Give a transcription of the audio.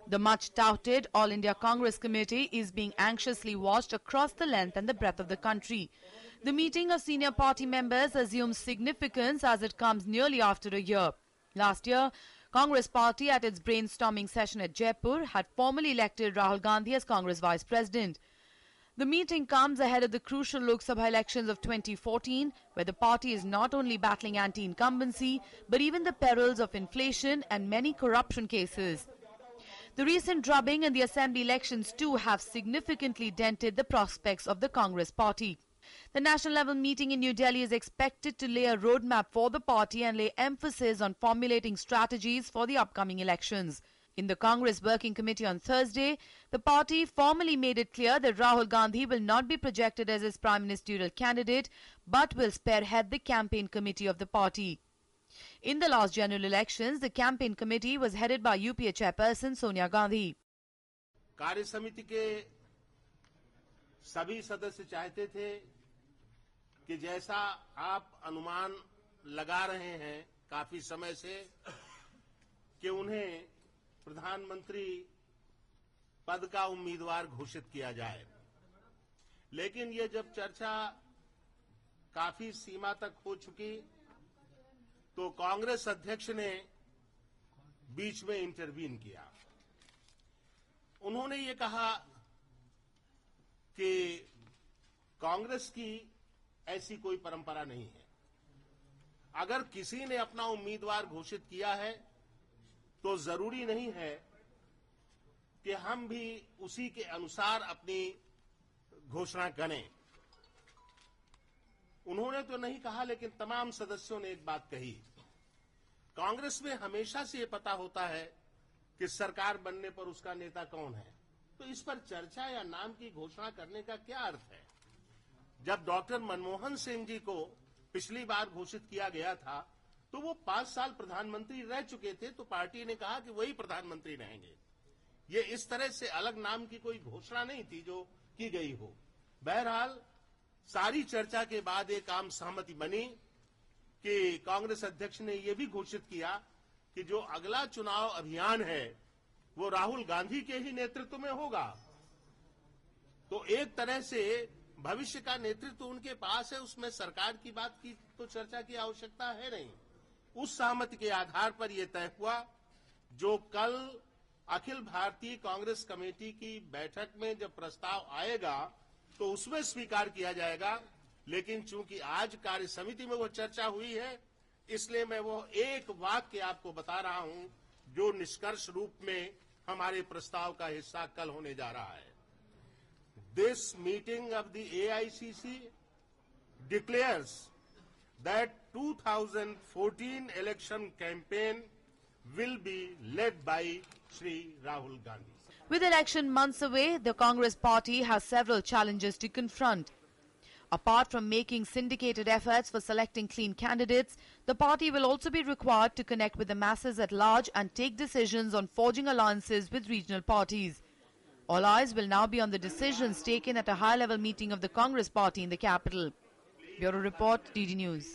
The much-touted All India Congress Committee is being anxiously watched across the length and the breadth of the country. The meeting of senior party members assumes significance as it comes nearly after a year. Last year, Congress Party at its brainstorming session at Jaipur had formally elected Rahul Gandhi as Congress Vice President. The meeting comes ahead of the crucial Lok Sabha elections of 2014, where the party is not only battling anti-incumbency, but even the perils of inflation and many corruption cases. The recent drubbing in the assembly elections too have significantly dented the prospects of the Congress Party. The national level meeting in New Delhi is expected to lay a roadmap for the party and lay emphasis on formulating strategies for the upcoming elections. In the Congress Working Committee on Thursday, the party formally made it clear that Rahul Gandhi will not be projected as its prime ministerial candidate, but will spearhead the campaign committee of the party. In the last general elections, the campaign committee was headed by UPA chairperson Sonia Gandhi. कार्य समिति के सभी सदस्य चाहते थे कि जैसा आप अनुमान लगा रहे हैं काफी समय से कि उन्हें प्रधानमंत्री पद का उम्मीदवार घोषित किया जाए, लेकिन ये जब चर्चा काफी सीमा तक हो चुकी तो कांग्रेस अध्यक्ष ने बीच में इंटरवीन किया। उन्होंने ये कहा कि कांग्रेस की ऐसी कोई परंपरा नहीं है, अगर किसी ने अपना उम्मीदवार घोषित किया है तो जरूरी नहीं है कि हम भी उसी के अनुसार अपनी घोषणा करें। उन्होंने तो नहीं कहा, लेकिन तमाम सदस्यों ने एक बात कही, कांग्रेस में हमेशा से ये पता होता है कि सरकार बनने पर उसका नेता कौन है, तो इस पर चर्चा या नाम की घोषणा करने का क्या अर्थ है। जब डॉक्टर मनमोहन सिंह जी को पिछली बार घोषित किया गया था तो वो 5 साल प्रधानमंत्री रह चुके थे, तो पार्टी ने कहा कि वही प्रधानमंत्री रहेंगे। ये इस तरह से अलग नाम की कोई घोषणा नहीं थी जो की गई हो। बहरहाल सारी चर्चा के बाद एक आम सहमति बनी कि कांग्रेस अध्यक्ष ने यह भी घोषित किया कि जो अगला चुनाव अभियान है वो राहुल गांधी के ही नेतृत्व में होगा। तो एक तरह से भविष्य का नेतृत्व उनके पास है, उसमें सरकार की बात की तो चर्चा की आवश्यकता है नहीं। उस सहमति के आधार पर यह तय हुआ जो कल अखिल भारतीय कांग्रेस कमेटी की बैठक में जब प्रस्ताव आएगा तो उसमें स्वीकार किया जाएगा, लेकिन चूंकि आज कार्य समिति में वो चर्चा हुई है इसलिए मैं वो एक वाक्य आपको बता रहा हूं जो निष्कर्ष रूप में हमारे प्रस्ताव का हिस्सा कल होने जा रहा है। This meeting of the AICC declares that 2014 election campaign will be led by Shri Rahul Gandhi. With election months away, the Congress Party has several challenges to confront. Apart from making syndicated efforts for selecting clean candidates, the party will also be required to connect with the masses at large and take decisions on forging alliances with regional parties. All eyes will now be on the decisions taken at a high-level meeting of the Congress Party in the capital. Bureau Report, DD News.